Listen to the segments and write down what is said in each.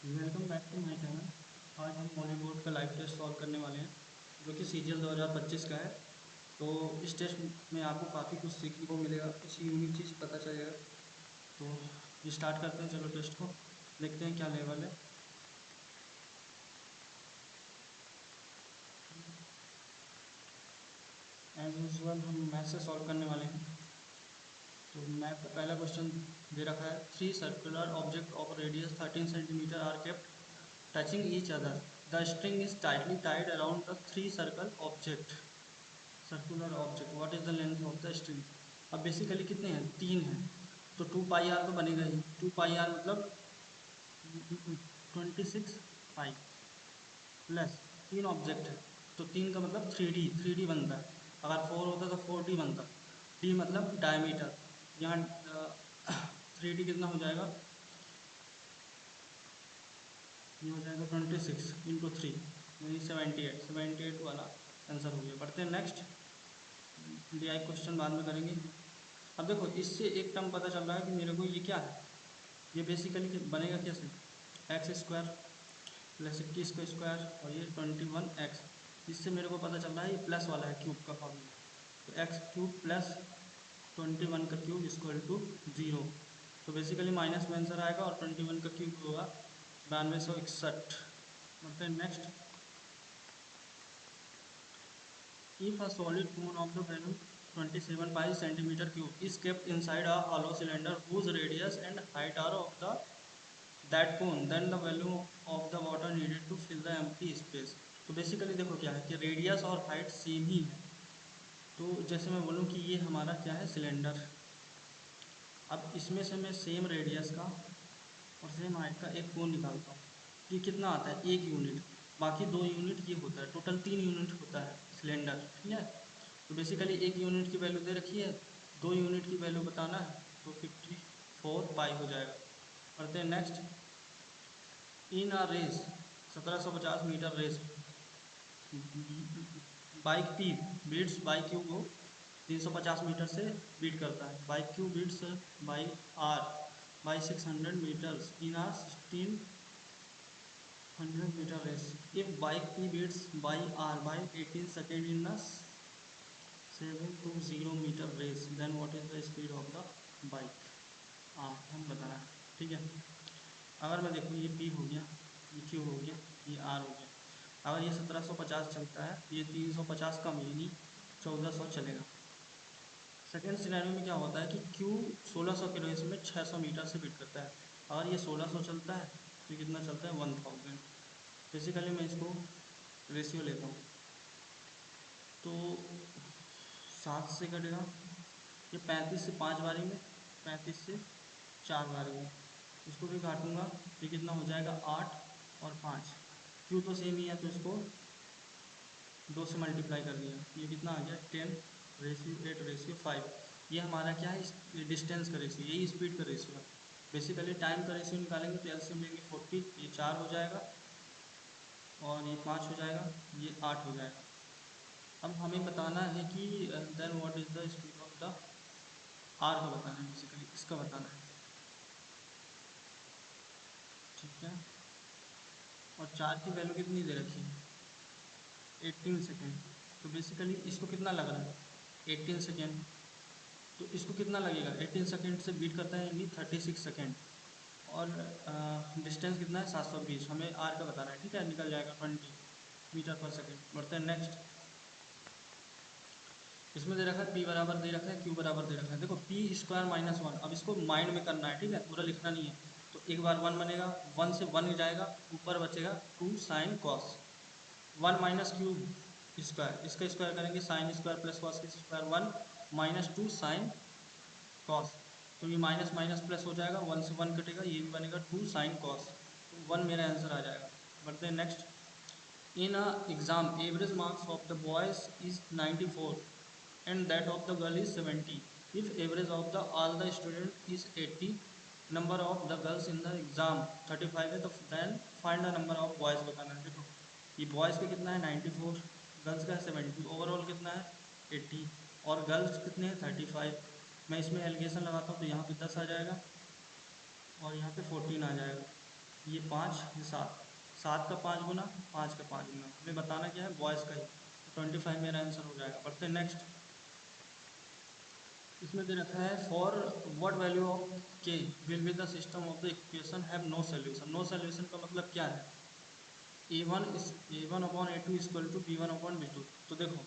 Welcome back to my channel. आज हम बॉलीवुड का लाइव टेस्ट सॉल्व करने वाले हैं जो कि सीजीएल 2025 का है। तो इस टेस्ट में आपको काफ़ी कुछ सीखने को मिलेगा, कुछ यूनिक चीज़ पता चलेगा। तो ये स्टार्ट करते हैं, चलो टेस्ट को देखते हैं क्या लेवल है। एज यूजल हम मैथ से सॉल्व करने वाले हैं। तो मैथ का पहला क्वेश्चन दे रखा है, 3 circular object of radius 13 centimetre are kept touching each other. The string is tightly tied around the three circular object. What is the length of the string? अब बेसिकली कितने हैं, 3 हैं, तो 2 पाई आर तो बनेगा ही। 2 पाई आर मतलब 26 पाई प्लस 3 ऑब्जेक्ट है, तो 3 का मतलब 3D बनता है। अगर 4 होता तो 4D बनता। डी मतलब डायमीटर। यहाँ 3D कितना हो जाएगा, ये हो जाएगा 26 × 3 यानी 78 वाला आंसर हो गया। बढ़ते हैं नेक्स्ट, DI क्वेश्चन बाद में करेंगे। अब देखो इससे एक टर्म पता चल रहा है कि मेरे को ये क्या है, ये बेसिकली बनेगा कैसे, x² प्लस 21 का स्क्वायर और ये 21x। इससे मेरे को पता चल रहा है ये प्लस वाला है, क्यूब का फॉर्मूला। तो x³ प्लस 21 का क्यूब इक्वल टू 0। तो बेसिकली माइनस में आंसर आएगा और 21 का क्यूब होगा 9261। बढ़ते हैं next, if a solid cone of the value 27 pi centimeter cube is kept inside a hollow cylinder whose radius and height are of that cone, then the value of the water needed to fill the empty space। तो basically देखो क्या है कि radius और height same ही है। तो जैसे मैं बोलूँ कि ये हमारा क्या है, सिलेंडर। अब इसमें से मैं सेम रेडियस का और सेम हाइट का एक कोन निकालता हूँ। ये कितना आता है, 1 यूनिट। बाकी 2 यूनिट ये होता है, टोटल 3 यूनिट होता है सिलेंडर, ठीक है। तो बेसिकली 1 यूनिट की वैल्यू दे रखी है, 2 यूनिट की वैल्यू बताना है, तो 54 पाई हो जाएगा। पढ़ते हैं next, in a race 1750 metre race, bike P beats bike Q को 350 मीटर से बीट करता है। Bike Q beats by R by 600 metres in a 1600 metre race. If bike P beats by R by 18 second in a 720 metre race, then what is the speed of the bike. हम बताना है, ठीक है। अगर मैं देखूँ, ये P हो गया, ये क्यू हो गया, ये आर हो गया। अगर ये 1750 चलता है, ये 350 कम यानी 1400 चलेगा। सेकेंड सिनेरियो में क्या होता है कि क्यू 1600 के रेस में 600 मीटर से बीट करता है। अगर ये 1600 चलता है तो कितना चलता है, 1000। बेसिकली मैं इसको रेशियो लेता हूँ, तो 7 से कटेगा, ये 35 से 5 बारी में, 35 से 4 बारी में, इसको भी काटूंगा तो ये कितना हो जाएगा, 8 और 5। क्यू तो सेम ही है, तो इसको 2 से मल्टीप्लाई कर दिया, ये कितना आ गया, 10⁸8⁵5। ये हमारा क्या है, डिस्टेंस का रेशियो, यही स्पीड का रेशियो है। बेसिकली टाइम का रेशियो निकालेंगे तो एलसीएम लेंगे 40, ये 4 हो जाएगा और ये 5 हो जाएगा, ये 8 हो जाएगा। अब हमें बताना है कि then what is the speed of the R का बताना है, बेसिकली इसका बताना है, ठीक है। और 4 की वैल्यू कितनी दे रखी है, 18 सेकेंड। तो बेसिकली इसको कितना लग रहा है, 18 सेकेंड। तो इसको कितना लगेगा, 18 सेकेंड से बीट करता है यानी 36 सेकेंड। और डिस्टेंस कितना है, 720। हमें आर का बताना है, ठीक है, निकल जाएगा 20 मीटर पर सेकेंड। बढ़ते हैं नेक्स्ट, इसमें दे रखा है पी बराबर दे रखा है, क्यू बराबर दे रखा है। देखो पी स्क्वायर माइनस 1, अब इसको माइंड में करना है, ठीक है, पूरा लिखना नहीं है। तो एक बार 1 बनेगा, 1 से 1 जाएगा, ऊपर बचेगा 2 sine cos. 1 minus Q square, इसका स्क्वायर करेंगे, साइन स्क्वायर प्लस कॉस के स्क्वायर 1 माइनस 2 साइन कॉस। तो ये माइनस माइनस प्लस हो जाएगा, 1 से 1 कटेगा, ये भी बनेगा 2 साइन कॉस। तो 1 मेरा आंसर आ जाएगा। बढ़ते हैं next, in a exam average marks of the boys is 94 and that of the girl is 70। if average of the all the student is 80, number of the girls in the exam 35 है, तो then find the number of boys बताना है। देखो ये boys का कितना है 94, girls का है 70, ओवरऑल कितना है 80 और गर्ल्स कितने हैं 35। मैं इसमें एलिगेशन लगाता हूँ तो यहाँ पे 10 आ जाएगा और यहाँ पे 14 आ जाएगा। ये 5, ये 7, 7 का 5 गुना, 5 का 5 गुना, हमें बताना क्या है, बॉयज़ का ही, तो 25 मेरा आंसर हो जाएगा। पढ़ते हैं नेक्स्ट। इसमें दे रखा है for what value of k will be the system of the equation have no solution. No solution का मतलब क्या है, a one upon a two equal to b one upon b two. तो देखो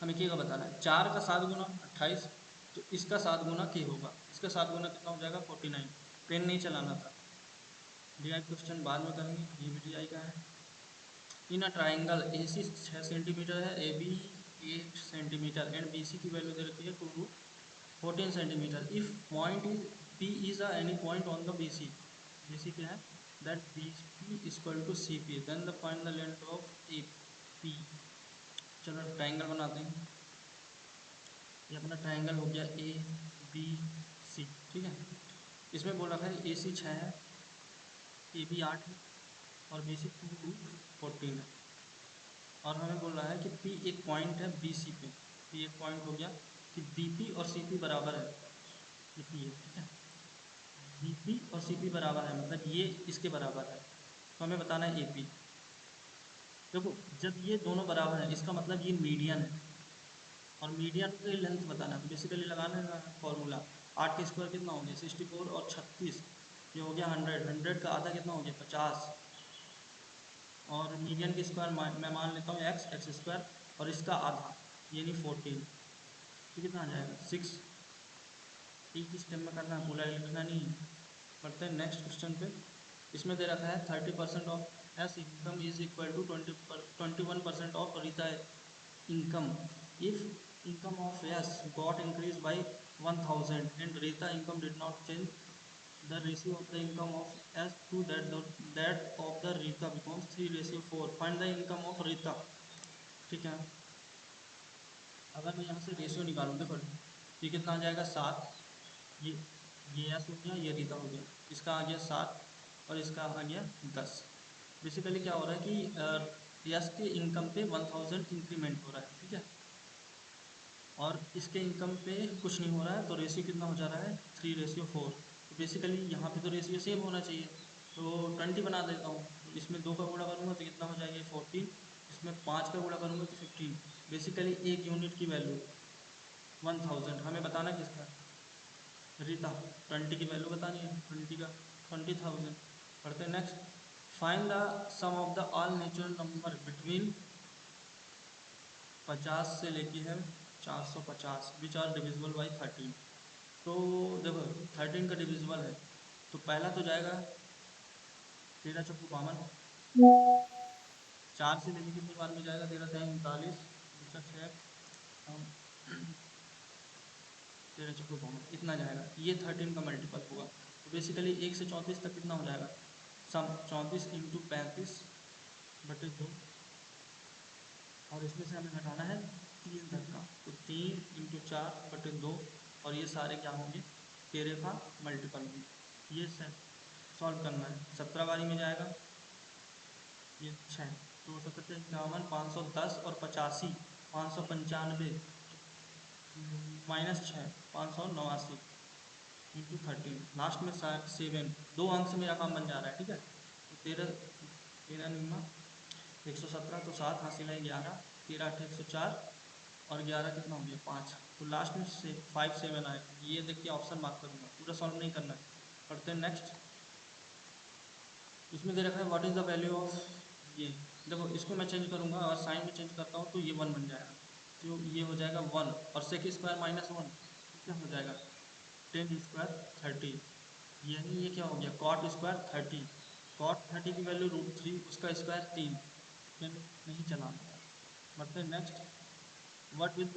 हमें के का बताना है, 4 का 7 गुना 28, तो इसका 7 गुना के होगा, इसका 7 गुना कितना हो जाएगा 49। पेन नहीं चलाना था, डीआई क्वेश्चन बाद में करेंगे, ये भी डीआई का है। इन a triangle A C 6 centimetre है, A B 8 centimetre and B C की वैल्यू दे रखी है 2 root 14 centimetre. If point is P is any point on the B C, B C क्या है, that B P equal to C P, then the find the length of A P. चलो triangle बनाते हैं, ये अपना triangle हो गया A B C, ठीक है। इसमें बोल रखा है ए सी 6 है, ए बी 8 है और बी सी 2 रूट 14 है। और हमें बोल रहा है कि पी एक पॉइंट है बी सी पे, पी एक पॉइंट हो गया कि बी पी और सी पी बराबर है, ये पी है, ठीक है। बी पी और सी पी बराबर है मतलब ये इसके बराबर है, तो हमें बताना है ए पी। देखो जब ये दोनों बराबर है इसका मतलब ये मीडियन है, और मीडियन की लेंथ बताना है, तो बेसिकली लगाना है फॉर्मूला। 8 का स्क्वायर कितना हो गया 64 और 36, ये हो गया 100, 100 का आधा कितना हो गया 50, और मीडियन की स्क्वायर मैं मान लेता हूँ एक्स, एक्स स्क्वायर, और इसका आधा यानी 14, तो कितना आ जाएगा 6। एक ही स्टेप में करना है, पूरा लिखना नहीं है। बढ़ते हैं नेक्स्ट क्वेश्चन पे। इसमें दे रखा है 30% of S income is equal to 21% of Rita income if income of S got increased by 1000 and Rita income did not change, the ratio of the income of S to that of the Rita becomes 3:4, find the income of Rita। ठीक है, अगर मैं यहाँ से ratio निकालूँ, देखो ये कितना आ जाएगा 7, ये ये एस हो गया, ये रीता हो गया, इसका आ गया 7 और इसका आ गया 10। बेसिकली क्या हो रहा है कि यस के इनकम पे 1000 इंक्रीमेंट हो रहा है, ठीक है, और इसके इनकम पे कुछ नहीं हो रहा है, तो रेशियो कितना हो जा रहा है 3:4। तो बेसिकली यहाँ पे तो रेशियो सेम होना चाहिए, तो 20 बना देता हूँ, तो इसमें 2 का गुणा करूँगा तो कितना हो जाएगा 14, इसमें 5 का गुणा करूँगा तो 15। बेसिकली एक यूनिट की वैल्यू 1000, हमें बताना किसका, रीता, 20 की वैल्यू बतानी है, 20 का 20,000। पढ़ते हैं next. Find the sum of the all natural number between 50 से लेके है 450 विच आर डिविजिबल बाई 13। तो देखो 13 का डिविजिबल है, तो पहला तो जाएगा 13 चौको 52, 4 से लेके कितनी बार में जाएगा 13 3 39, दूसरा 6 13 चौको 52, इतना जाएगा, ये 13 का मल्टीपल होगा। तो बेसिकली 1 से 34 तक कितना हो जाएगा, सम 34 इंटू 35/2, और इसमें से हमें घटाना है 3 तक का, तो 3 × 4/2, और ये सारे क्या होंगे 13 का मल्टीपल होंगे। ये सॉल्व करना है, 17 बारी में जाएगा, ये 6, तो 17×51 510 और 85 595 -6 589 इंटू 13, लास्ट में 7, 2 अंक से मेरा काम बन जा रहा है, ठीक है। तो 13 13 निम्मा 117, तो 7 हासिल है 11, 13 8 104, और 11 कितना हो गया 5, तो लास्ट में से 5 7 आएगा, ये देख के ऑप्शन मार्क करूँगा, पूरा सॉल्व नहीं करना है। पढ़ते हैं नेक्स्ट। इसमें दे रखा है what is the value of, ये देखो इसको मैं चेंज करूँगा और साइन में चेंज करता हूँ तो ये 1 बन जाएगा, तो ये हो जाएगा 1, और सेक स्क्वायर -1, तो क्या हो जाएगा 10 स्क्वायर 30, यानी ये क्या हो गया कॉट स्क्वायर 30, कॉट 30 की वैल्यू √3, उसका स्क्वायर 3, फिर नहीं चलाना यार। बढ़ते हैं next. What will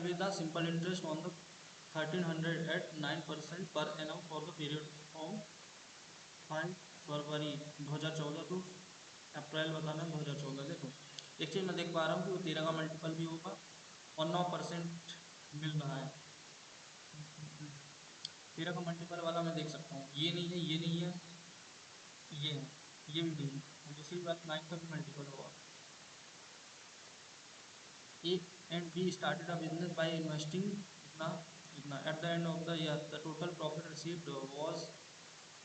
be the simple interest on the 1300 at 9% per annum for the period from 5 February 2014 to April बताना 2014। देखो एक चीज़ मैं देख पा रहा हूँ कि वो 13 का मल्टीपल भी होगा और 9% मिल रहा है। 13 का मल्टीपल वाला मैं देख सकता हूँ, ये नहीं है, ये नहीं है, ये है, ये भी नहीं है, और दूसरी बात 9 का भी मल्टीपल होगा। A and B started a business by investing इतना इतना, at the end of the year the total profit received was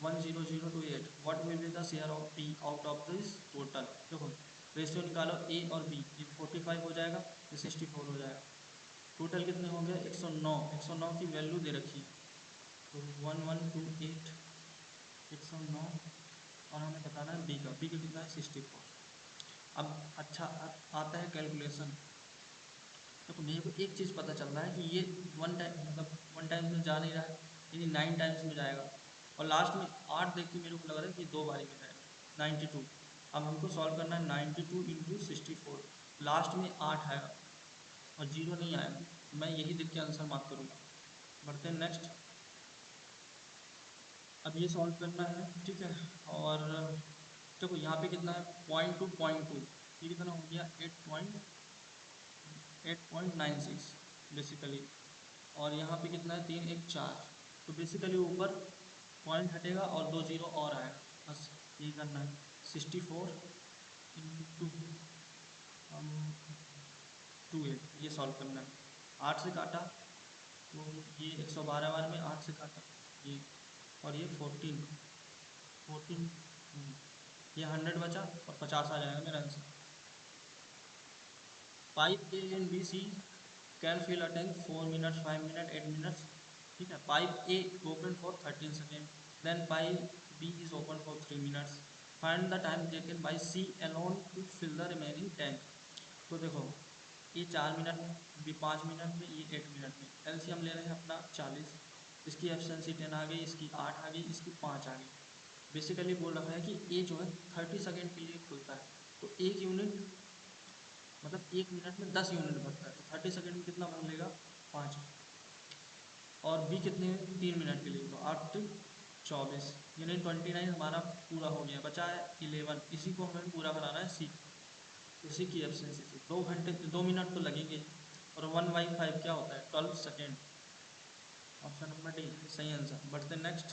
10028, what will be the share of P out of this total. देखो ratio निकालो ए और B, ये 45 हो जाएगा, ये 64 हो जाएगा। टोटल कितने हो गए 109, 109 की वैल्यू दे रखी है, तो 1128 109, और हमें बताना है बी का कितना है 64। अब अच्छा आता है कैलकुलेशन। तो मेरे को एक चीज़ पता चल रहा है कि ये वन टाइम मतलब वन टाइम्स में जा नहीं रहा है, यानी 9 टाइम्स में जाएगा, और लास्ट में 8 देख के मेरे को लग रहा है कि 2 बारी में जाएगा 92। अब हमको सॉल्व करना है 92 इंटू 64, लास्ट में 8 आएगा और 0 नहीं आएगा, मैं यही देख के आंसर मार्क करूँगा। बढ़ते हैं नेक्स्ट। अब ये सॉल्व करना है, ठीक है। और देखो यहाँ पे कितना है .2 ये कितना हो गया 8.96 बेसिकली, और यहाँ पे कितना है 3 1 4, तो बेसिकली ऊपर पॉइंट हटेगा और 2 जीरो और आएगा, बस यही करना है। 64 इंटू 28 ये सॉल्व करना है। 8 से काटा तो ये 112 बार में 8 से काटा ये, और ये 14 ये 100 बचा और 50 आ जाएगा मेरा answer. Pipe A and B C can fill a tank 4 minutes 5 minute 8 minutes, ठीक है। Pipe A open for 13 second, then pipe B is open for 3 minutes, find the time taken by C alone to fill the remaining tank. तो देखो ये 4 minute, B 5 minute में, ये 8 minute में, LCM ले रहे हैं अपना 40, इसकी एफिशिएंसी 10 आ गई, इसकी 8 आ गई, इसकी 5 आ गई। बेसिकली बोल रखा है कि ए जो है 30 सेकेंड के लिए खुलता है, तो एक यूनिट मतलब 1 मिनट में 10 यूनिट भरता है, तो 30 सेकेंड में कितना भर लेगा 5, और बी कितने 3 मिनट के लिए, तो 8 24, यानी 29 हमारा पूरा हो गया, बचा है 11, इसी को हमें पूरा कराना है सी, इसी की एफिशिएंसी से 2 घंटे 2 मिनट तो लगेंगे, और 1/5 क्या होता है 12 सेकेंड। ऑप्शन नंबर डी सही आंसर। बढ़ते next.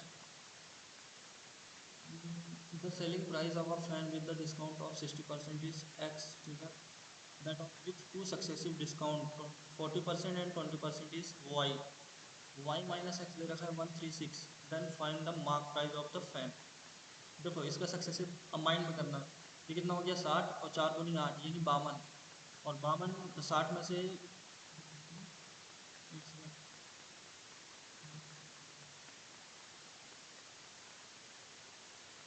The selling price of a fan with the discount of 60% is x, ठीक है। That of with two successive discount 40% and 20% is y, y minus x दे रखा है 136, then find the mark price of the fan. देखो इसका successive अब mind में करना है, ये कितना हो गया 60 और 4 दूनी 8 यानी 52, और 52 60 में से एक second,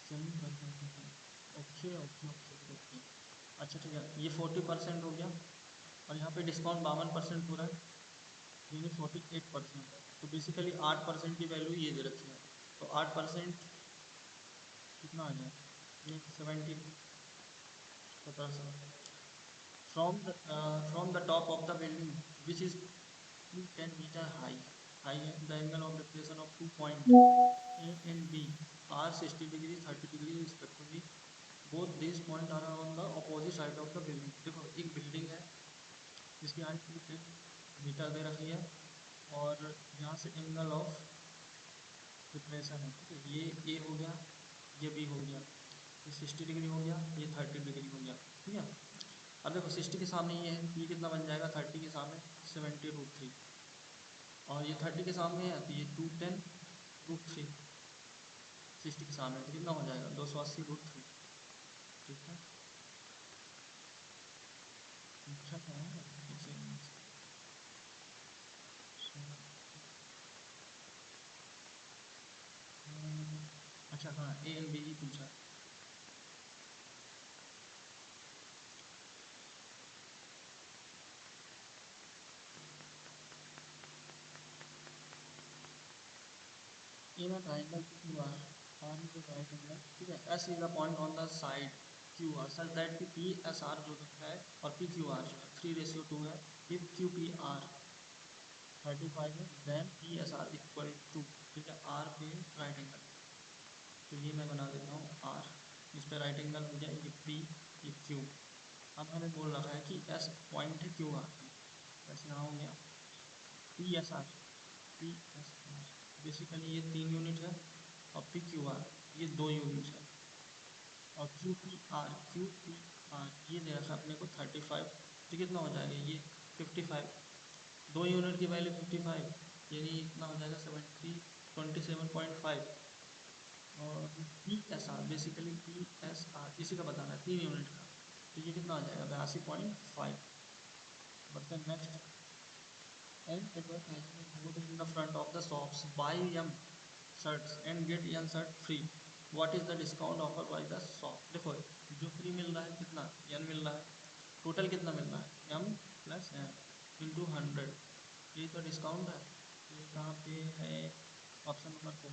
selling price of the fan, okay okay okay okay, अच्छा ठीक है, ये 40% हो गया, और यहाँ पे डिस्काउंट 52% पूरा है, यानी 48%, तो बेसिकली 8% की वैल्यू ये दे रखी है, तो 8% कितना आ गया ये 17, 17 from the top of the building which is 210 metre high है, the angle of depression of 2 point A and B are 60 degree 30 degree respectively, both this point are on the opposite side of the building. देखो एक building है जिसकी height 210 metre दे रखी है, और यहाँ से एंगल ऑफ डिप्रेशन है, ठीक है, ये ए हो गया, ये बी हो गया, ये 60 डिग्री हो गया, ये 30 डिग्री हो गया, ठीक है। अब देखो 60 के सामने ये है, ये कितना बन जाएगा 30 के सामने 70√3, और ये 30 के सामने है तो ये 210√3, 60 के सामने तो कितना हो जाएगा 280√3, ठीक है। पूछा क्या है एक सेकंड, अच्छा हाँ ए एंड बी ही पूछा है। In a triangle QR, R is a right angle, ठीक है, S is the point on the side QR such that कि PSR जो है और PQR जो है 3:2 है, if QPR 35 है then PSR इक्वल टू, ठीक है, R पे राइट एंगल, तो ये मैं बना देता हूँ R, इस पे राइट एंगल हो गया, ये P ये Q। अब हमें बोल रखा है कि S पॉइंट है QR पे, वैसे यहाँ हो गया PSR, PSR बेसिकली ये 3 यूनिट है, और PQR ये 2 यूनिट है, और QPR ये दे रखा है अपने को 35, तो कितना हो जाएगा ये 55, 2 यूनिट की वैल्यू 55, यानी इतना हो जाएगा 27.5, और P S R, basically P S R इसी का बताना है 3 यूनिट का, तो ये कितना आ जाएगा 82.5। बढ़ते हैं next. An advertisement board in the front of the shops, buy M shirts and get an shirt free, what is the discount offer by the shop. देखो जो फ्री मिल रहा है कितना, एन मिल रहा है, टोटल कितना मिल रहा है एम प्लस एन इंटू 100, ये तो डिस्काउंट है। ये कहाँ पे है, ऑप्शन नंबर 4,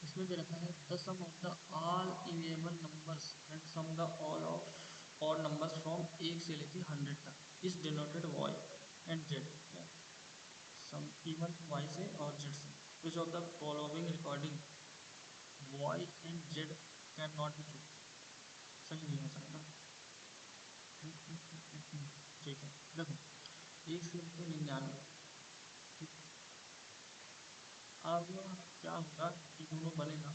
इसमें दे रखा है the sum of the all इवेबल numbers and sum the all of odd numbers from 1 से लेके 100 तक is denoted Y and Z, sum even Y से और जेड से, which of the following recording Y and Z can not be true, सही नहीं हो सकता। ठीक है, देखो 1 से 99, ठीक है। अब क्या होगा कि दोनों बनेगा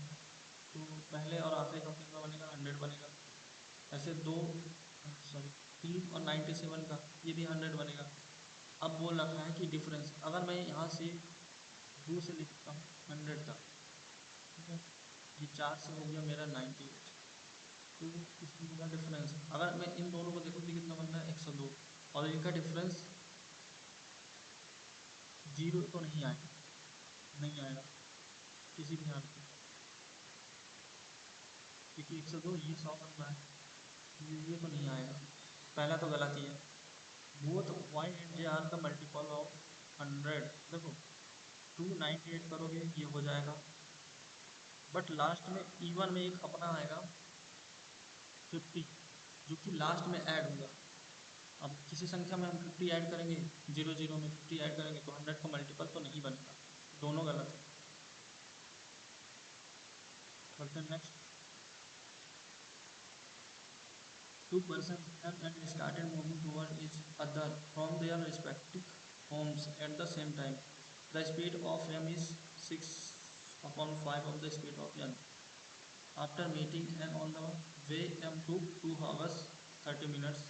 तो पहले और आखिरी का कितना बनेगा 100 बनेगा, ऐसे दो, सॉरी 3 और 97 का ये भी 100 बनेगा। अब बोल रखा है कि डिफरेंस, अगर मैं यहाँ से 2 से लिखता हूँ 100 तक, ठीक है, ये 4 से हो गया मेरा 98, तो इसमें होगा डिफरेंस, अगर मैं इन दोनों को देखूँ तो कितना बन रहा है 102, और इनका डिफरेंस 0 तो नहीं आएगा, नहीं आएगा किसी भी हाल में, क्योंकि 102 ये 100 बन रहा है, तो ये तो नहीं आएगा, पहला तो गलत ही है। Both Y and J are the multiple of 100, देखो 298 करोगे ये हो जाएगा, बट लास्ट में इवन में एक अपना आएगा 50, जो कि लास्ट में ऐड होगा। अब किसी संख्या में हम 50 ऐड करेंगे, 00 में 50 ऐड करेंगे तो 100 का मल्टीपल तो नहीं बनेगा, दोनों गलत है। बढ़ते हैं next. Two persons fell and started moving toward each other from their respective homes at the same time. The speed of m is 6/5 of the speed of n. After meeting n on the way, m took 2 hours 30 minutes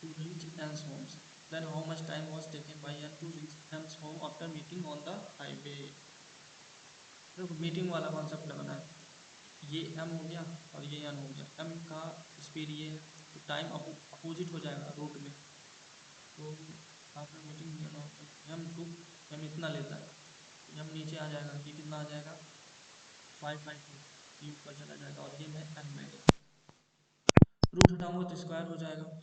to reach n's homes. Then how much time was taken by n to reach m's home after meeting on the highway? देखो meeting वाला concept लगाना है, ये m हो गया और ये n हो गया, m का स्पीड ये है तो टाइम अपोजिट हो जाएगा रूट में, तो after meeting M two, M इतना लेता है तो एम नीचे आ जाएगा, ये कितना आ जाएगा 5/2, ये ऊपर चला जाएगा और ये मैं एन में गया, रूट हटाऊंगा तो स्क्वायर हो जाएगा।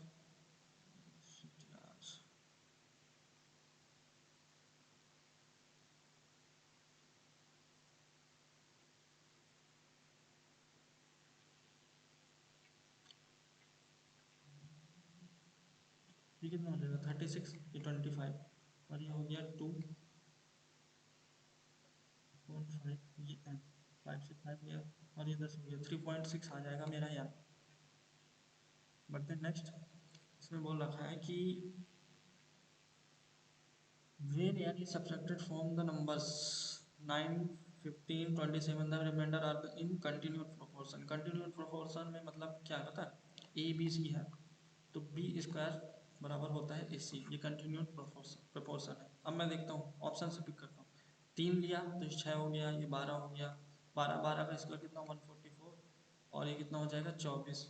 ये कितना हो जाएगा 36, ये 25, और ये हो गया 2/5, ये एन 5 से 5 गया और ये 10 हो गया, 3.6 आ जाएगा मेरा यहाँ। बढ़ते नेक्स्ट, इसमें बोल रखा है कि when n is subtracted from the numbers 9, 15, 27, the remainder are in continued proportion। continued proportion में मतलब क्या पता है, ए बी सी है तो बी स्क्वायर बराबर होता है ए सी, ये कंटिन्यूड प्रोपोर्शन है। अब मैं देखता हूँ ऑप्शन से पिक करता हूँ, 3 लिया तो 6 हो गया, ये 12 हो गया, 12 12 का स्क्वायर कितना 144, और ये कितना हो जाएगा 24,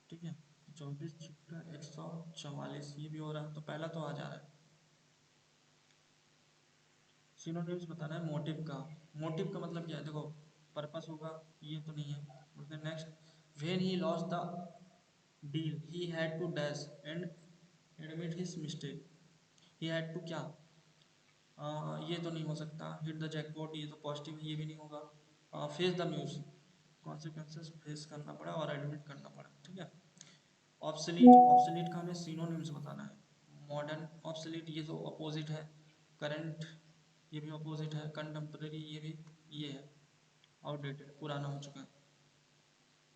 ठीक है, 24 छक्का 144, ये भी हो रहा है तो पहला तो आ जा रहा है। सिनोनिम्स बताना है मोटिव का, मोटिव का मतलब क्या है, देखो पर्पस होगा, ये तो नहीं है। बोलते हैं next, when he lost the deal he had to dash and admit his mistake, he had to क्या, ये तो नहीं हो सकता, हिट द जैकपॉट ये तो पॉजिटिव है, ये भी नहीं होगा, face the music, consequences face करना पड़ा और एडमिट करना पड़ा, ठीक है। ऑब्सलीट, ऑब्सलीट का हमें सिनोनिम्स बताना है, मॉडर्न ऑब्सलीट ये तो अपोजिट है, करंट ये भी अपोजिट है, कंटेम्प्रेरी ये भी, ये है आउटडेटेड पुराना हो चुका है।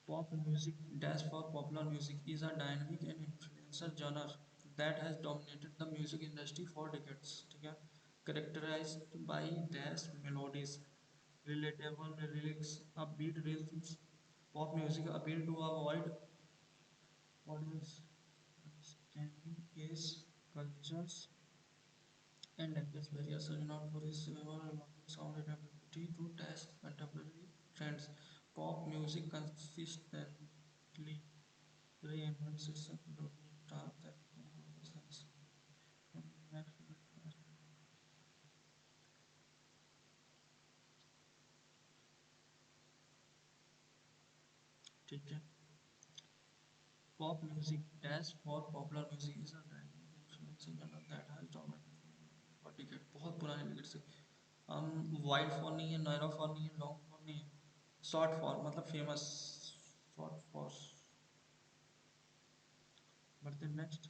Pop music dash for popular music is a dynamic and influencer genre that has dominated the music industry for decades, ठीक है, characterized by dash melodies, relatable lyrics, upbeat rhythms. Pop music appeal to a wide audience, understanding age, cultures, and language barriers are renowned for his sound adaptability to test contemporary trends. Pop music consistently reinvents itself without being taught that sense. ठीक है. Pop music, as for popular music, is a dynamic influencing genre that has dominated for decades. बहुत पुराने lyrics से. Wide for नहीं है, Naira for नहीं है, long for नहीं है, शॉर्ट फॉर मतलब फेमस. Short for. बढ़ते नेक्स्ट.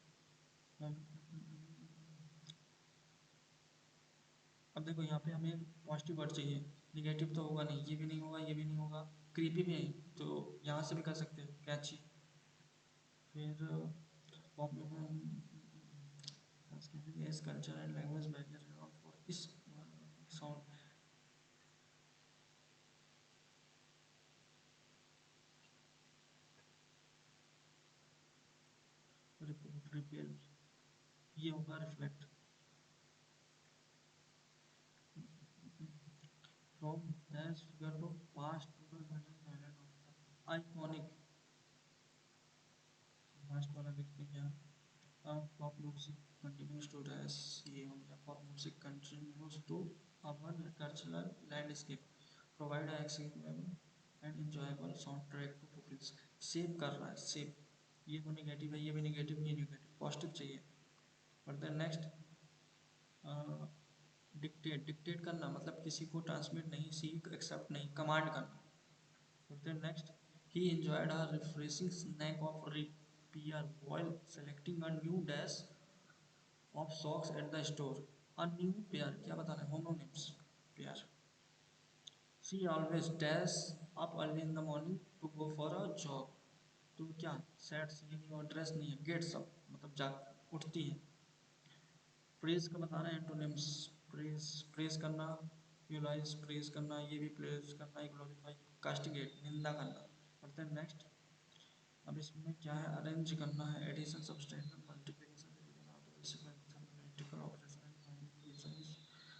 अब देखो यहाँ पे हमें पॉजिटिव वर्ड चाहिए. निगेटिव तो होगा नहीं, ये भी नहीं होगा, ये भी नहीं होगा. क्रीपी भी नहीं, तो यहाँ से भी कर सकते हैं कैची. फिर pop is culture and language barrier around for is sound repel. ये होगा reflect. from this figure to past to the present island of the iconic. Last वाला देखते हैं क्या. Pop music continues to rise. ये हो गया. Pop music continues to our cultural landscape provide a accessible and enjoyable soundtrack to fulfill. Save कर रहा है, सेव. ये तो निगेटिव है, ये भी निगेटिव, ये निगेटिव. पॉजिटिव चाहिए. और देन नेक्स्ट. डिक्टेट. डिक्टेट करना मतलब किसी को ट्रांसमिट नहीं, सीख एक्सेप्ट नहीं, कमांड करना. और then next. He enjoyed a refreshing snack of repair while selecting a new dash of socks at the store. A new pair क्या बताना है, homonyms. pair. She always dash up early in the morning to go for a jog. तो क्या set से नहीं और dress नहीं है, गेट्स अप मतलब जाग उठती है. प्रेज का बताना है एंटोनिम्स. प्रेज. प्रेज करना. यूलाइज प्रेज करना, ये भी प्रेज करना है. ग्लोरीफाई. कास्टिगेट निंदा करना. पढ़ते हैं नेक्स्ट. अब इसमें क्या है, अरेंज करना है. Addition subtraction multiplication division automation mathematical operation and finding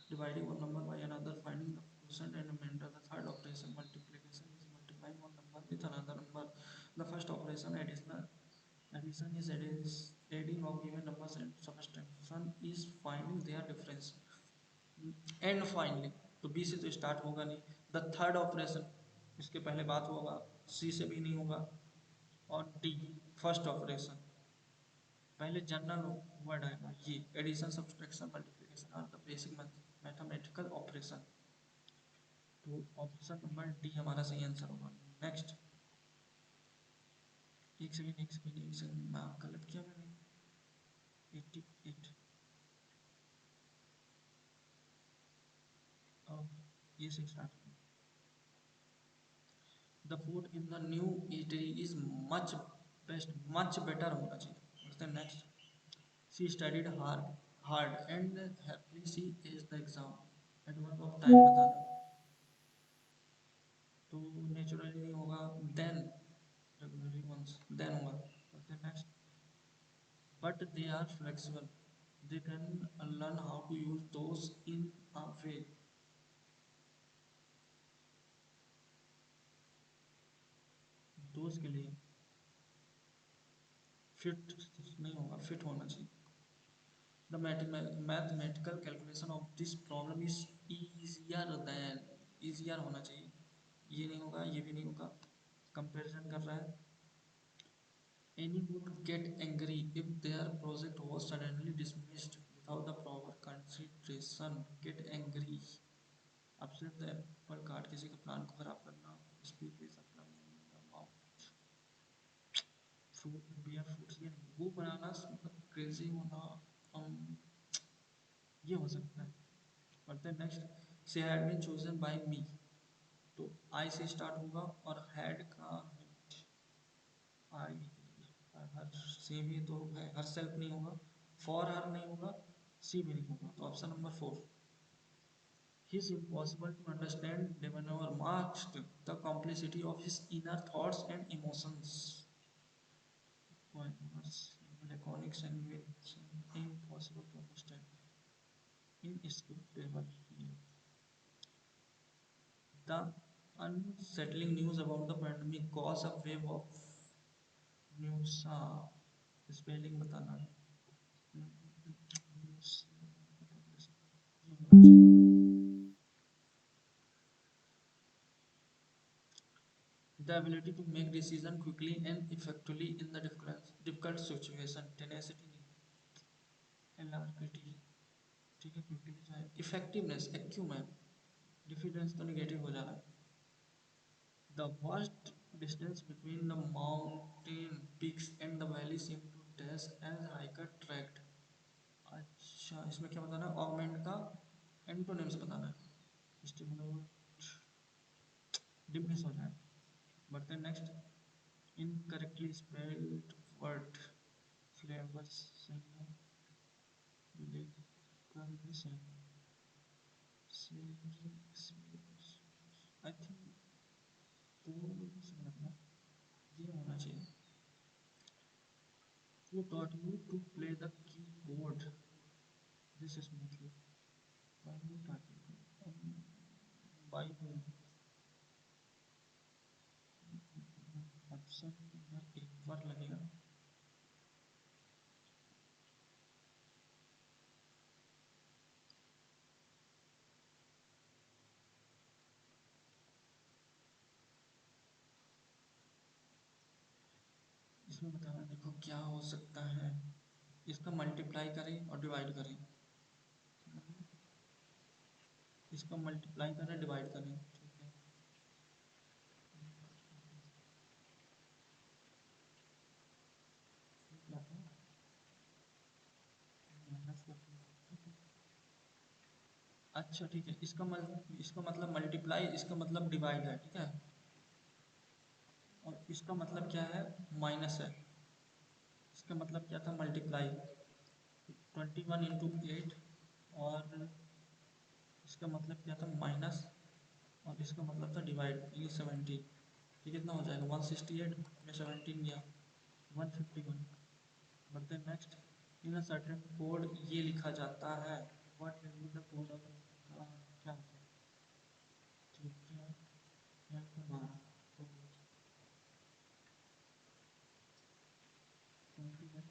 dividing one number by another, finding the quotient and remainder. The third operation multiplication is multiplying one number with another number. The first operation addition is adding of given numbers and subtraction is finding their difference. And finally. तो B से तो start होगा नहीं. The third operation इसके पहले बात होगा. सी से भी नहीं होगा. और डी फर्स्ट ऑपरेशन. पहले जनरल वर्ड आएगा ये. Addition subtraction multiplication are the basic mathematical operation. तो ऑप्शन नंबर डी हमारा सही आंसर होगा. नेक्स्ट. एक सेकेंड एक सेकेंड एक सेकेंड, गलत किया मैंने. 88. ये से start. The food in the new eatery is much best, much better होना चाहिए. Next. She studied hard hard and happily she is the exam. Adverb of time बताना. तो नेचुरली नहीं होगा. देन रेगुलरली वंस देन होगा. Next. But they are flexible. They can learn how to use those in a way. Those के लिए fit नहीं होगा, fit होना चाहिए. The mathematical calculation of this problem is easier than. easier होना चाहिए. ये नहीं होगा, ये भी नहीं होगा. कंपैरिजन कर रहा है. Any would get angry if their project was suddenly dismissed without the proper consideration. Get angry. Upset the apple cart. किसी के प्लान को खराब करना. Speak with अपना mouth. फ्रूट बियर फ्रूट्स ये नहीं, वो बनाना मतलब क्रेजी होना. um, ये हो सकता है. पढ़ते हैं next. She had been chosen by me. तो आई से स्टार्ट होगा और हैड का आई. हर से भी तो है, हर सेल्फ नहीं होगा. फॉर हर नहीं होगा. सी भी नहीं होगा. तो option number 4. It is impossible to understand Devanor masked the complexity of his inner thoughts and emotions. Poems, laconic, sanguine, impossible to understand. inescapable. The unsettling news about the pandemic caused a wave of news. Spelling बताना है। News, ये होना चाहिए। The ability to make decision quickly and effectively in the difficult situation. Tenacity नहीं, alacrity, ठीक है, quickly जाए। Effectiveness, acumen, diffidence तो negative हो जा रहा है। The vast distance between the mountain peaks and the valley seemed to dash as hiker tracked. अच्छा, इसमें क्या बताना है? ऑगमेंट का एंटोनिम्स बताना है। स्टिमुलेट, डिमिनिश हो जाए। बढ़ते हैं next. Incorrectly spelled word, flavours सही है, लेकर भी सही है। आई थिंक तो सही लग रहा है, ये होना चाहिए। Who taught you to play the keyboard this smoothly? By who taught you? By whom? Option में एक बार लगेगा। इसमें बताना, देखो क्या हो सकता है। इसका मल्टीप्लाई करें और डिवाइड करें, इसका मल्टीप्लाई करें डिवाइड करें, ठीक है। क्या था? माइनस करके, ठीक है। अच्छा ठीक है, इसका मतलब मल्टीप्लाई, इसका मतलब डिवाइड है, ठीक है। और इसका मतलब क्या है? माइनस है। इसका मतलब क्या था? मल्टीप्लाई। 21 × 8, और इसका मतलब क्या था? माइनस, और इसका मतलब था डिवाइड, ये 17। ये कितना हो जाएगा? 168 में 17 गया, 151। बढ़ते हैं नेक्स्ट। इन सर्टेन कोड ये लिखा जाता है। What will be the code of, क्या होता है? ठीक है, यहाँ पे 12, तो 21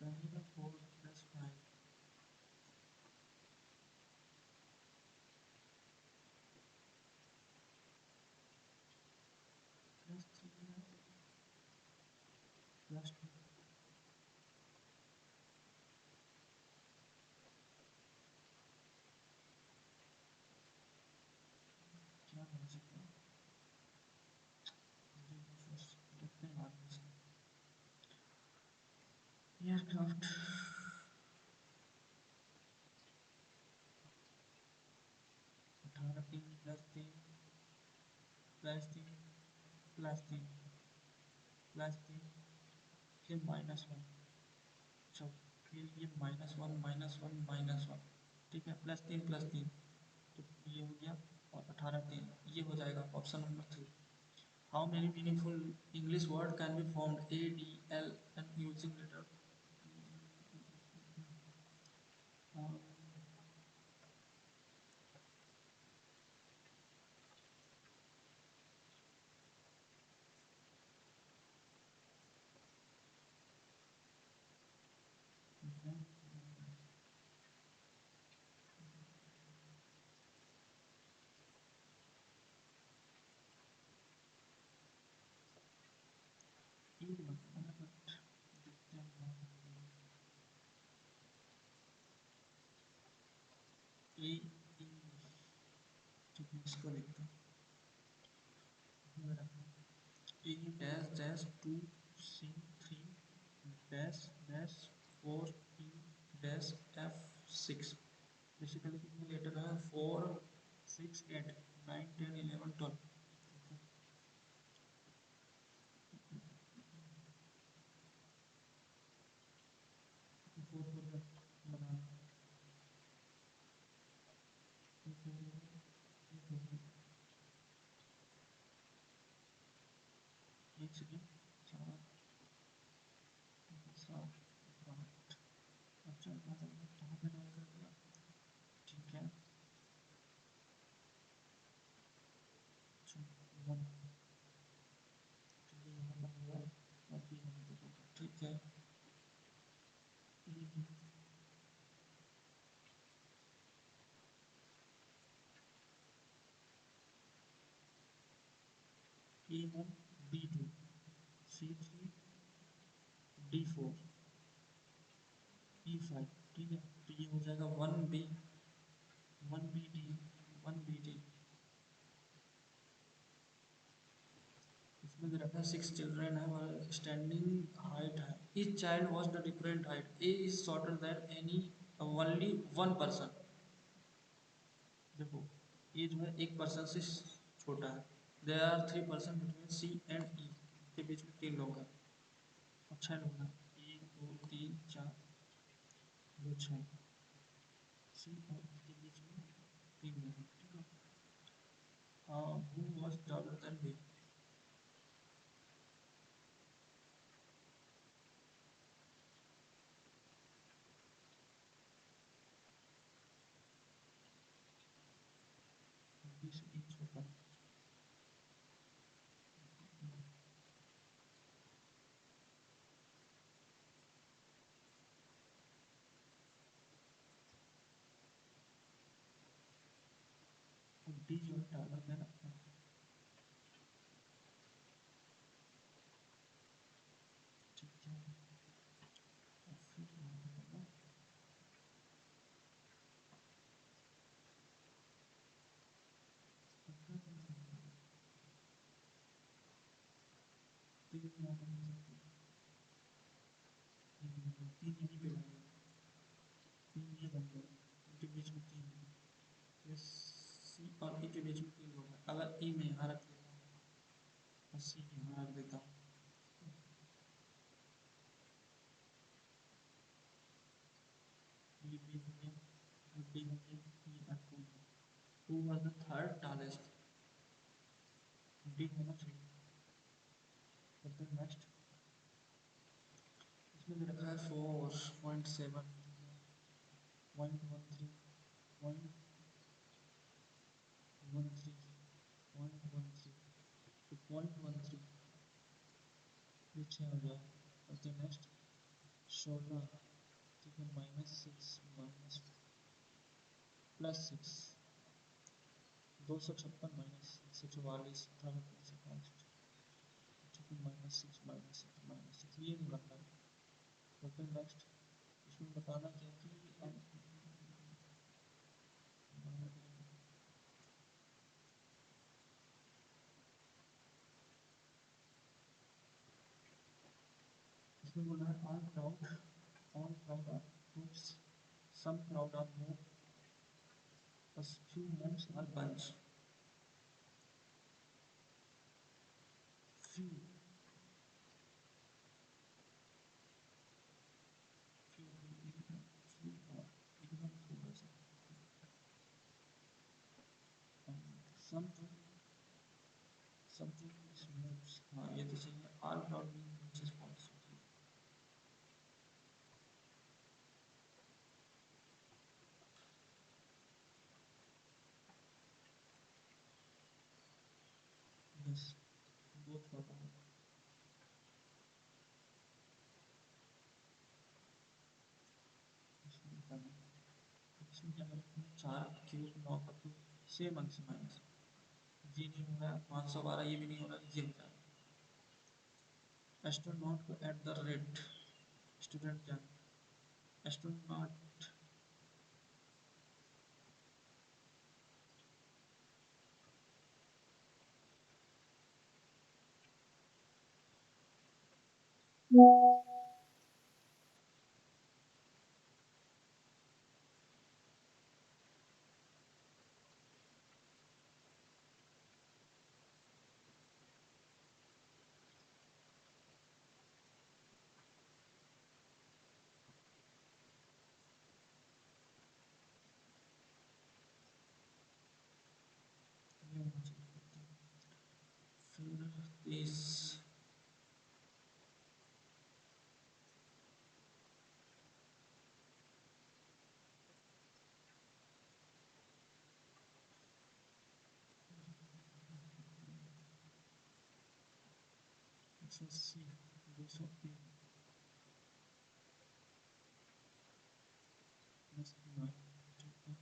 पहले का 4 + 5 +3 +2, क्या हो सकता है? देखते हैं बाद में। एयरक्राफ्ट, 18, 3 +3 +3 +3 +3, फिर -1, अच्छा, फिर ये -1 -1 -1, ठीक है, +3 +3, तो ये हो गया। और 18 3, ये हो जाएगा option number 3। How many meaningful English word can be formed ADL and using letter? A, इसको लिखते हैं। A dash dash 2 C 3 dash dash 4 E dash F6। Basically कितने लेटर हैं? 4 6 8 9 10 11 12। फोर फोर बनाना, एक second, 4 A1 D2 C3 D4 E5, ठीक है। तो ये हो जाएगा 1B 1BD 1BD। इसमें दे रखा है 6 चिल्ड्रेन है और स्टैंडिंग हाइट है। Each child was the different height. A is shorter than any only one person. देखो ये जो है एक पर्सन से छोटा है। There are 3 person between C and E. के बीच में 3 लोग हैं और 6 लोग हैं। 1 2 3 4 2 6। सी और ई के बीच में 3 लोग हैं, ठीक है। Who was taller than B. B से ई छोटा। और डी जो है टॉलर देन अपना, ठीक है। और फिर यहाँ पे होगा 3 यहाँ पर हो सकते हैं। 3 यहीं पे होंगे। 3 ये बन गए, इनके बीच में 3 है। ये सी और ई के बीच में 3 लोग हैं। अगर ई में यहाँ रख देता हूँ और सी यहाँ रख देता हूँ, ये बी हो गया और डी हो गया, ये और टू है। Two was the third tallest. D होना चाहिए। करते हैं नेक्स्ट। इसमें दे रखा है 4.7 0.13 0.13 0.13। तो 0.13 ये 6 हो जाएगा। करते हैं नेक्स्ट। 16, ठीक है, -6 माइनस +6 256 -144 18 ठीक है। -6 ये नहीं बन रहा है। करते हैं नेक्स्ट। इसमें बताना क्या कि इसमें बोला है all crowd are groups, some crowd are more, a few moms are bunch, few few few और एकदम थोड़ा सा something is moves। हाँ ये तो सही है। all crowd means is false। Yes both होगा। इसमें बताना इसमें क्या करें। 4 क्यूब 9 का क्यूब सेम अंक से माइनस। ये नहीं हो रहा है 512, ये भी नहीं हो रहा है, ये हो जाएगा। एस्ट्रोनॉट को एट द रेट स्टूडेंट क्या है। एस्ट्रोनॉट ये होना चाहिए। फिर 30 180 203 +9, ठीक है।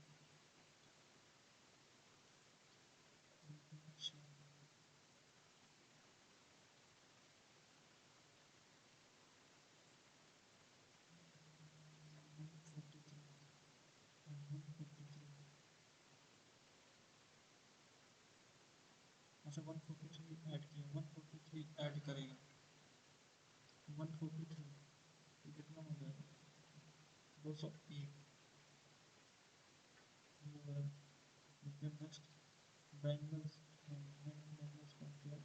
अच्छा 143 ऐड किया, 143 ऐड करेगा 143 तो कितना हो जाएगा 201 ये हो गया। फिर नेक्स्ट बैंगल्स बैंगल्स का किया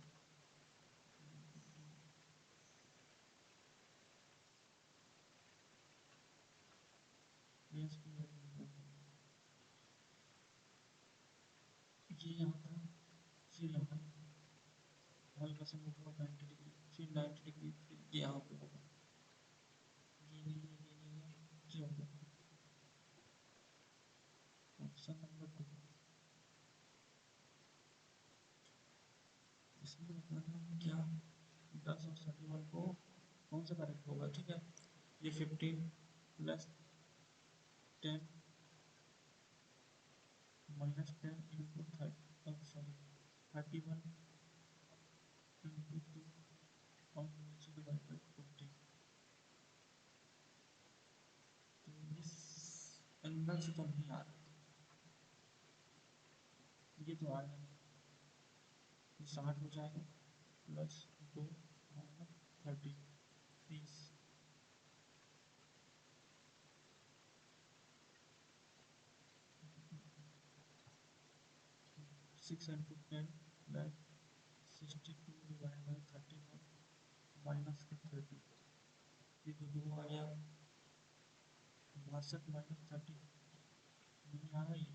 ASP ये यहाँ था, फिर यहाँ हल्का सा मूव हुआ 90 डिग्री, फिर 90 डिग्री, फिर ये यहाँ पे होगा, ये नहीं है ये नहीं है, ये होगा ऑप्शन नंबर 2। इसमें बताना है क्या 10 और 31 को कौन सा करेक्ट होगा, ठीक है। ये 15 plus 10 minus 10 into 30 sorry 31 into 2 और नीचे डिवाइड बाई 40। तो इस एंगल से तो नहीं आ रहा, ये तो आएगा नहीं, ये 60 हो जाएगा plus 2 minus 30 30 6 into 10 plus 62 divide by 31 minus का 30, ये तो 2 आ गया 62 माइनस 30 नहीं आ रहा ये,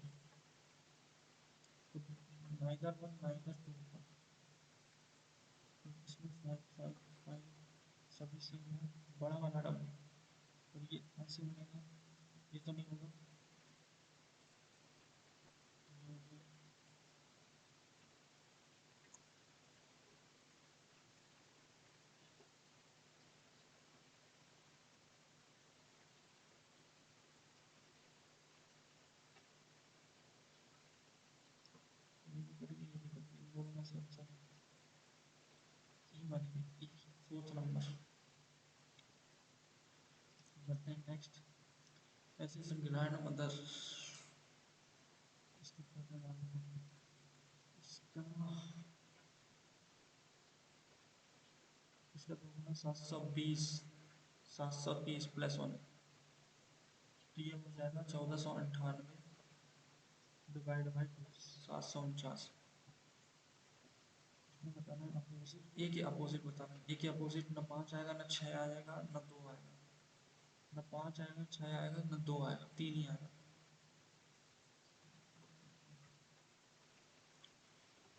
तो नाइदर वन नाइदर टू होगा, तो इसमें 5 5 5 सभी सेम है, बड़ा वाला डबल और ये ऐसे बनेगा, ये तो नहीं होगा, ये हो गया ये भी कट गया ये भी कट गया, इन दोनों में से आंसर ई बनेगी ई, फोर्थ नंबर। बढ़ते हैं नेक्स्ट, ऐसे संज्ञान मदर, इसका क्या डालना है, इसका इसका तो होगा 720, 720 प्लस 1, तो ये हो जाएगा 1498 डिवाइड बाई 2 749। इसमें बताना है अपोजिट, ए के अपोजिट बताना है, ए के अपोजिट न 5 आएगा न 6 आएगा न 2 आएगा, न 5 आएगा 6 आएगा न 2 आएगा, 3 ही आएगा।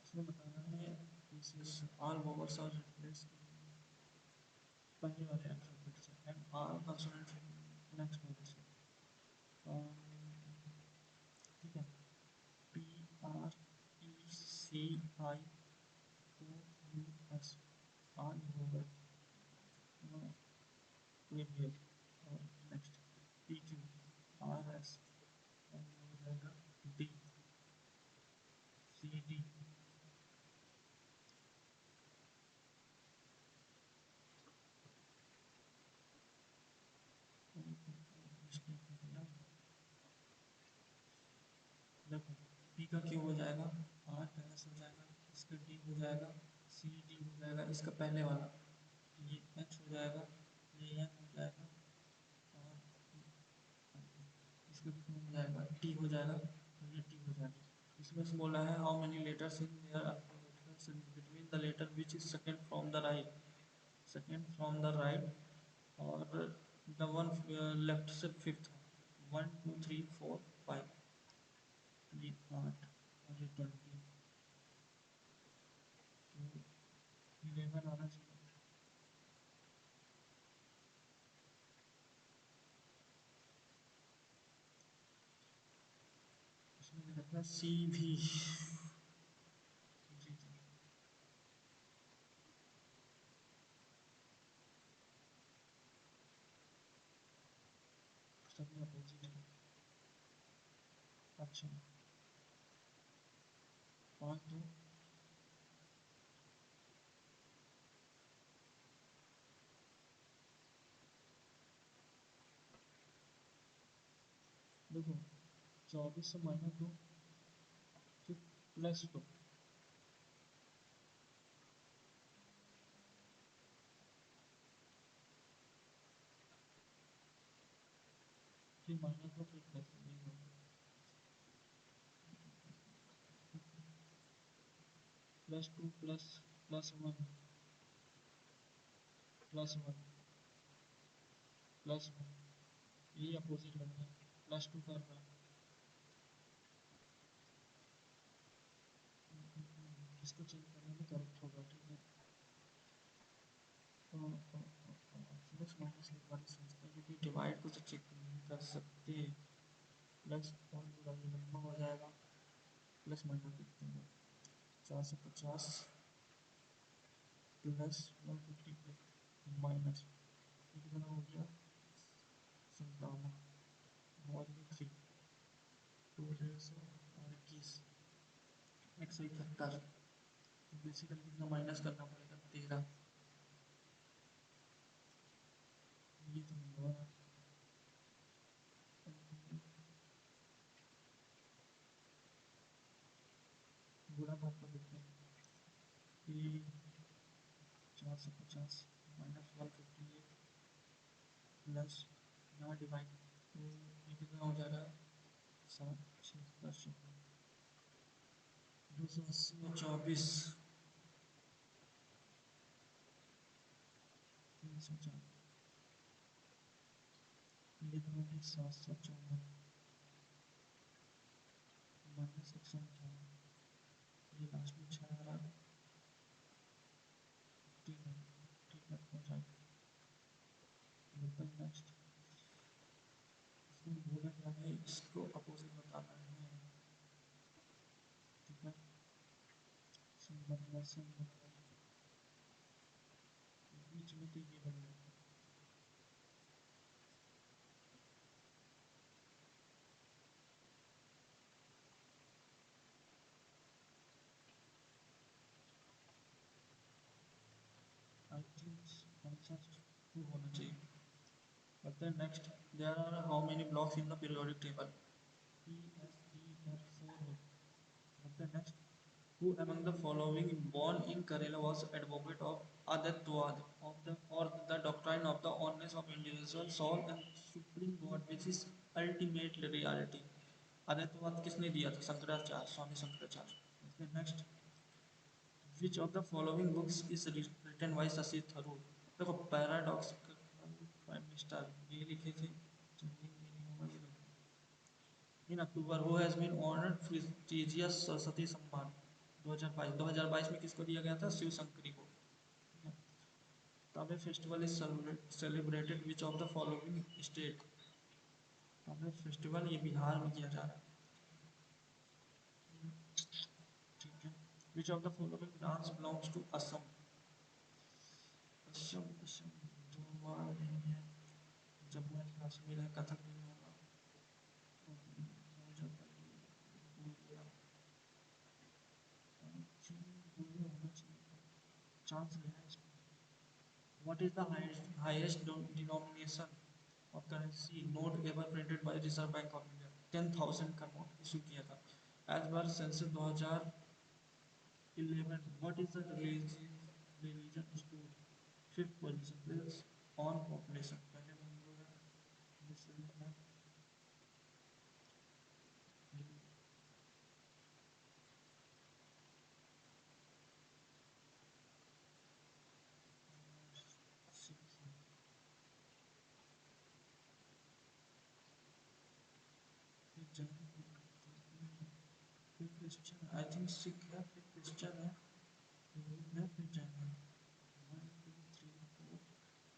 इसमें बताना है pieces all vowels are replace पहले वाले अल्फाबेट से and all consonant next vowel से, ठीक है। P R E C I O U S all vowel previous, और next P Q R S और ये हो जाएगा डी सी डी, मिस्टेक हो गया, देखो पी का क्यू हो जाएगा, आर का एस हो जाएगा, इसका डी हो जाएगा, सी डी हो जाएगा, इसका पहले वाला ये एच हो जाएगा, ये एन हो जाएगा, और इसका कितना हो जाएगा टी हो जाएगा, और ये टी हो जाएगा। इसमें से बोला है how many letters in their alphabetical series between the letter which is second from the right, second from the right, और द वन लेफ्ट से फिफ्थ, 1 2 3 4 5, ये 8 और ये 20, तो 11 आना चाहिए। इसमें लिखा था सी भी, जी जी सभी अपोजिट है। अच्छा 5 2, देखो 24 से -2 फिर +2, फिर माइनस दो फिर प्लस यही होगा। +2 प्लस +1 +1 +1, यही अपोजिट लग रहा है, +2 कर रहा है। इसको चेंज करने में करेक्ट होगा, ठीक है। प्लस माइनस लिखवाने सोचते हैं क्योंकि डिवाइड को तो चेक नहीं कर सकते। प्लस और पूरा ये लंबा हो जाएगा, प्लस माइनस लिखते हैं। 450 +150 माइनस ये कितना हो गया, 57 और ये 3 2 और 171, तो बेसिकली कितना माइनस करना पड़ेगा, 13। ये तो नहीं हो रहा। गुणा भाग कर देखते हैं कि 450 -158 प्लस यहाँ डिवाइड, तो ये कितना हो जाएगा, 7 6 280 और 24 304, ये तो होगी 754 -158, ये लास्ट में 6 आ रहा है, 15 है, ठीक है हो जाएगा। नेक्स्ट, इसमें बोला क्या है, इसको अपोजिट बताना है, ठीक है। सिंबल बीच में तो ये बन जाएगा। आई थिंक आंसर 2 होना चाहिए। But then next, there are how many blocks in the periodic table? P, S, T, F, 4 है। But then next, who among the following born in Kerala was advocate of Adatwad of the or the doctrine of the oneness of individual soul and supreme God which is ultimate reality? आदित्यवाद किसने दिया था? शंकराचार्य, स्वामी Shankaracharya. Then next, which of the following books is written by Shashi Tharoor? देखो paradox prime minister ये लिखे थे, चलिए ये नहीं होगा, ये in October who has been honoured prestigious Saraswati Samman 2022 में किसको दिया गया था? शिव शंकरी को, ठीक है। तबे festival is celebrated which of the following state? तबे फेस्टिवल ये बिहार में किया जा रहा है, ठीक है। Which of the following dance belongs to Assam? Assam Assam धुआं नहीं है, जम्मू एंड कश्मीर है, कथक नहीं होगा, होना चाहिए, चांस लेना इसमें। What is the highest denomination of currency note ever printed by Reserve Bank of India? 10,000 का नोट इशू किया था। As per census 2011, what is the religion scored? Fifth position based on population। पहले में हम लोग मुस्लिम है, सिख है, फिर जैन, फिर क्रिश्चियन, आई थिंक सिख है, फिर क्रिश्चियन है, हिंदू है, फिर जैन है। 1 2 3 4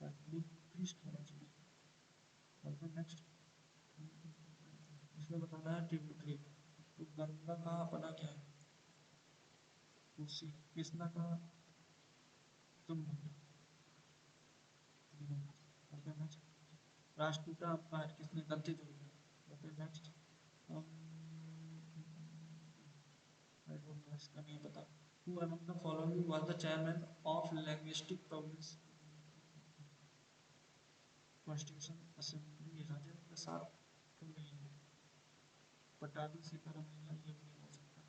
कैथोलिक प्रीस्ट होना चाहिए। और फिर नेक्स्ट, इसमें बताना है ट्रिब्यूटरी। तो गंगा का अपना क्या है? कोसी। कृष्णा का तुंगभद्रा। और फिर नेक्स्ट, राष्ट्रपिता अंपायर किसने? गलती तो है। और फिर नेक्स्ट, आई डोंट नो, इसका नहीं पता। Who among the following was the chairman of linguistic province constitution assembly? Rajendra Prasad तो नहीं है, पटाभी सीतारामैया ये भी नहीं हो सकता,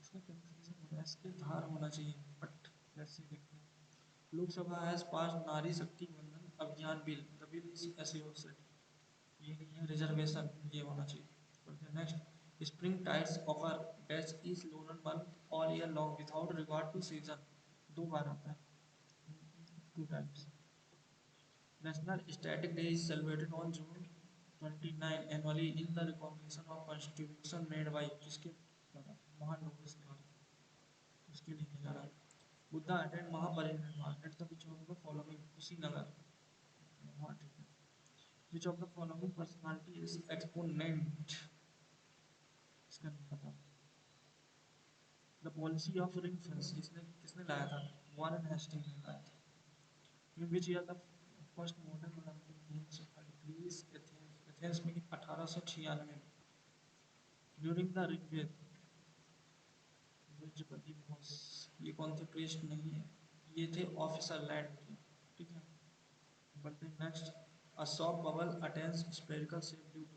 इसका कंफ्यूजन हो रहा है, इसके धार होना चाहिए, बट लेट्स सी देखते हैं। लोकसभा हैज पास नारी शक्ति बंधन अभियान बिल, द बिल इज ऐसे हो सेट, ये नहीं है रिजर्वेशन, ये होना चाहिए। Next, spring tides offer dash is lunar month all year long without regard to season, दो बार आता है, two times. National static day is celebrated on June 29 annually in the recognition of constitution made by, किसके द्वारा, महान लोगों के द्वारा, उसके लिए जा रहा है। Buddha attend Mahaparinirvana at the which of the following, Kushinagar, हाँ ठीक है। Which of the following personality is exponent, इसका नहीं पता। The policy of ring fence, किसने किसने लाया था, वॉरेन हेस्टिंग ने लाया था। In which year the first modern Olympic games Greece Athens, Athens में 1896 में। ड्यूरिंग द ऋग्वेद बृहस्पति दिवस, ये कौन थे प्रीस्ट नहीं है, ये थे ऑफिसर लैंड के, ठीक है। बढ़ते हैं next, a soft bubble attains spherical shape due to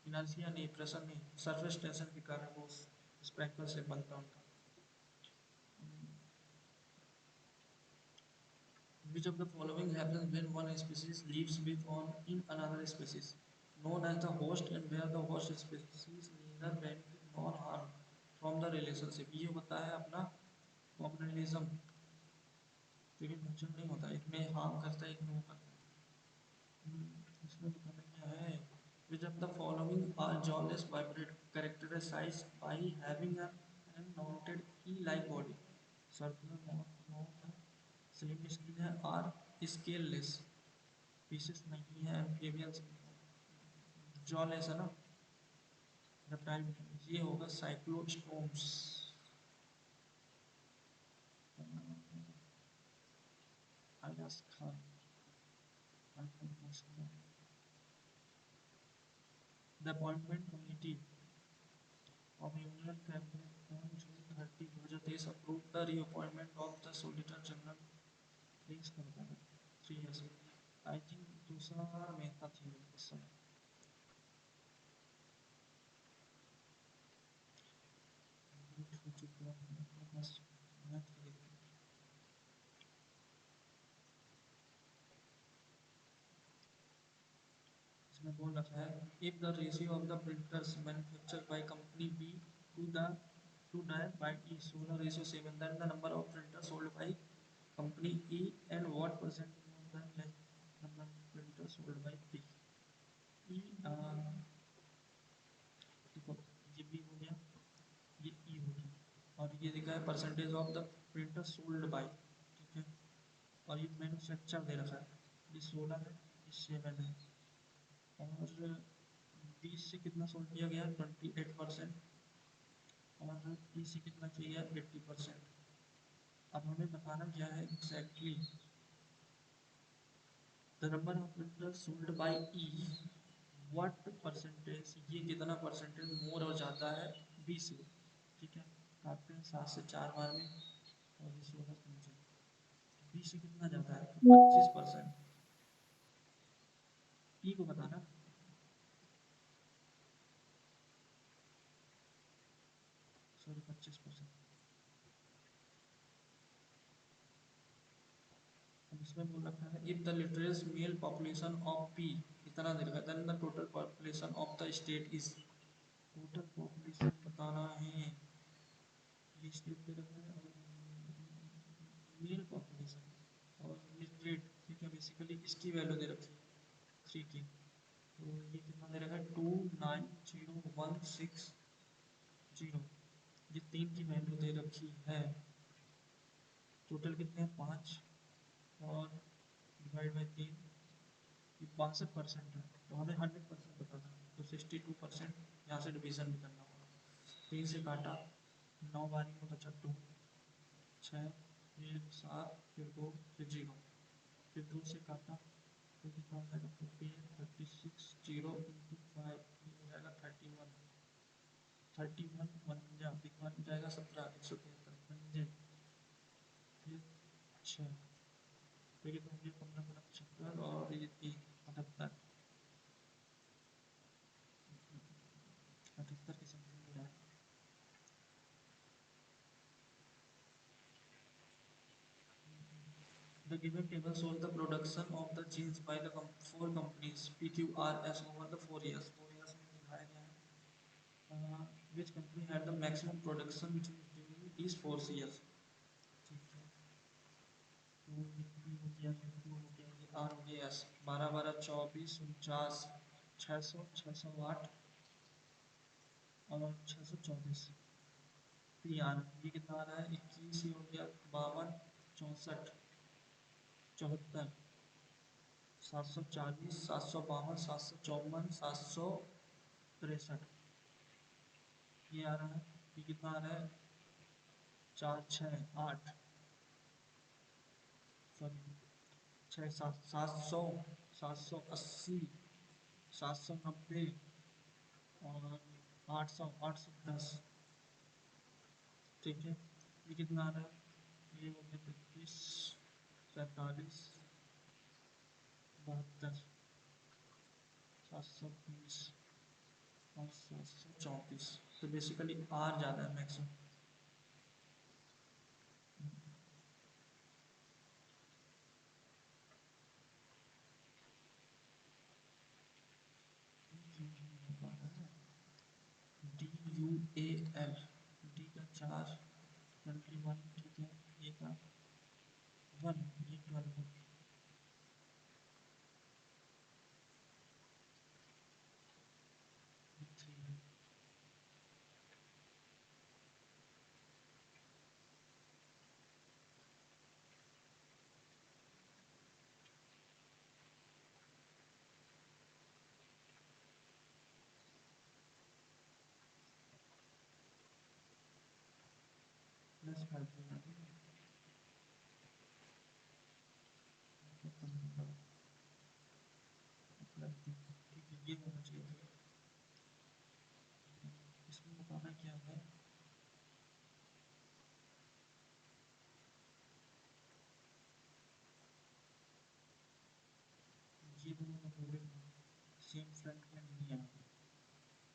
inertia नहीं, प्रेशर नहीं, सरफेस टेंशन के कारण वो स्पेरिकल शेप बनता है उनका। Which of the following happens when one species lives with on in another species? Known as the host and where the host species neither benefit nor harm from the relationship. ये होता है अपना communalism, लेकिन mutual नहीं होता, एक में harm करता है एक में वो करता है। इसमें बताना क्या है, which of the following are jawless vibrate characterized by having an mounted E-like body? Circular mouth है, स्लिम स्किन है, और स्केललेस, पीसेस नहीं है, एम्फीबियंस, जॉलेस है ना, रेप्टाइल, ये होगा cyclostomes. Alias Khan, the appointment committee of union cabinet on June 30 2023 approve the reappointment of the solicitor general, please करता है 3 years। आई थिंक दूसरा मेहता थी उस समय। हो चुका है बस, मैथ की देखते हैं। इसमें बोल रखा है, if the ratio of the printers manufactured by company B to the two die by E so the ratio 7, then the number of printers sold by company E and what percent more than less number of printers sold by B। E देखो, ये B हो गया, ये E हो गया, और ये दिखा है percentage of the printer sold by, ठीक है। और ये मैन्युफैक्चर दे रखा है, ये 16 है, ये 7 है, और 20 से कितना सोल्ड किया गया, 28%, और ई से कितना चाहिए, 80%। अब हमें बताना क्या है exactly, the number of printers sold by E, what percentage, ये कितना परसेंटेज मोर हो जाता है बी से, ठीक है। काटते हैं 7 से 4 बार में, और ये 16 से नीचे, बी से कितना जाता है, 25%। ई को बताना, सॉरी 25%। अब इसमें बोल रखा है, if the literate male population of P इतना दे रखा है, then the total population of the state is, total population बताना है, ये स्टेट दे रखा है, और मेल पॉपुलेशन और लिटरेट, ठीक है, बेसिकली इसकी वैल्यू दे रखी है 3 की, तो ये कितना दे रखा है 290,160, ये 3 की वैल्यू दे रखी है। टोटल कितने हैं 5, और डिवाइड बाई 3, ये 62% है, तो हमें 100% बताना है, तो 62% यहाँ से डिवीजन भी करना होगा। 3 से काटा, 9 बारी में बचा 2, 6, फिर 7, फिर 2, फिर 0, फिर 2 से काटा, तो कितना हो जाएगा 48, 36, 0 इंटू 5, ये हो जाएगा 31, 31 वन जा वन जाएगा 17, 173 पंजे, फिर 6, तो ये तो हो गया 15 15 75, और ये 3 78, 78 की समथिंग हो रहा है। The given table shows the production of the jeans by the four companies PQRS over the 4 years. 4 years में दिखाया गया है which company had the maximum production during these 4 years. ठीक है, तो ये P हो गया, ये Q हो गया, ये R हो गया, S 12 12 24 49 600 608 और 624 पी आर ये कितना आ रहा है 21, ये हो गया 52 64 74 740 752 754 763 ये आ रहा है। ये कितना आ रहा है 4 6 8 सॉरी 780 790 और 810 ठीक है। ये कितना आ रहा है ये हो गया 33 47 72 720 और 734 तो बेसिकली आर ज़्यादा है maximum. D U A L D का 4 21 ठीक है। ए का 1 ये 12 ये 3 है। प्लस 5 होगा ठीक है। तो 15 प्लस 3 ठीक है ये होना चाहिए था। इसमें बताना क्या है ये दोनों अपोजिट सेम फ्रंट में नहीं है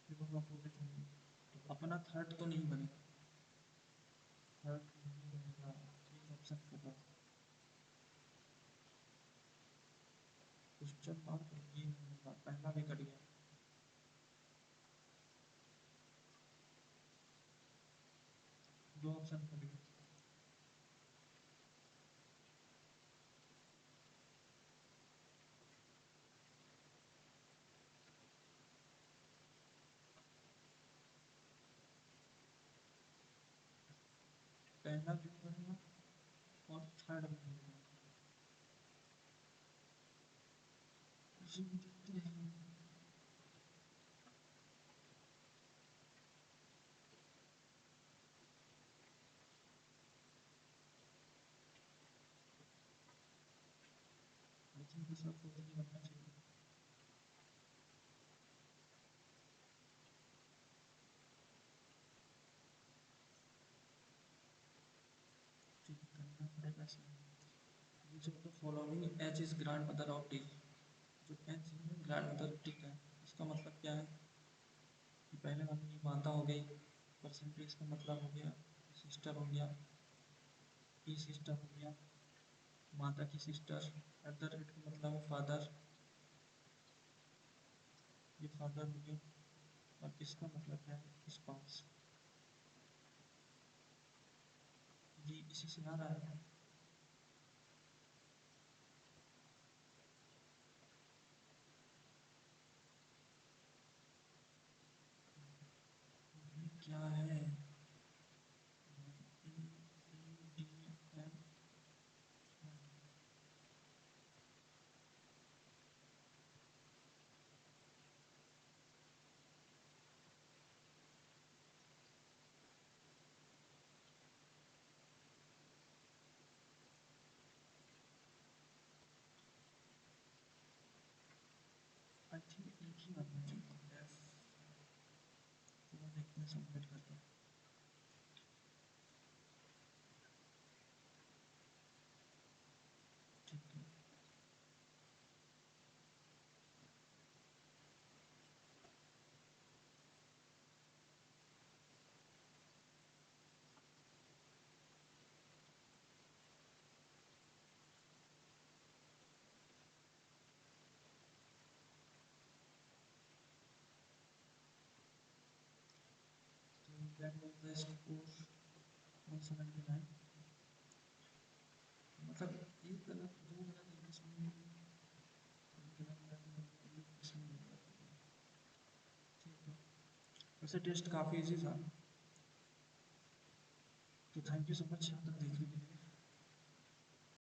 ये दोनों अपोजिट होंगे तो अपना थर्ड तो नहीं बनेगा। थर्ड नहीं बनेगा ये ऑप्शन कर रहा हूँ क्वेश्चन मार्क ये नहीं होगा पहला भी कट गया। दो ऑप्शन कट गए। पहला भी नहीं बनेगा और थर्ड भी नहीं बनेगा। ये देखते हैं आई थिंक दूसरा फोर्थ भी बनना चाहिए। ठीक करना पड़ेगा सही। विच of the following H is grand mother of D जो एच है ग्रैंड मदर ठीक है। इसका मतलब क्या है कि पहले वाली ये माता हो गई परसेंटेज का मतलब हो गया सिस्टर हो गया की सिस्टर हो गया माता की सिस्टर एट द रेट का मतलब है फादर ये फादर हो गया और इसका मतलब क्या है स्पाउस ये इसी से आ रहा है। ये क्या है A D M I think एक ही बनना चाहिए एफ चलो देखते हैं सबमिट करके। ठीक है स्कोर 179, मतलब एक गलत दो गलत एक इसमें एक गलत एक इसमें ठीक है। वैसे टेस्ट काफ़ी इजी था, तो थैंक यू सो मच यहाँ तक देखने के लिए।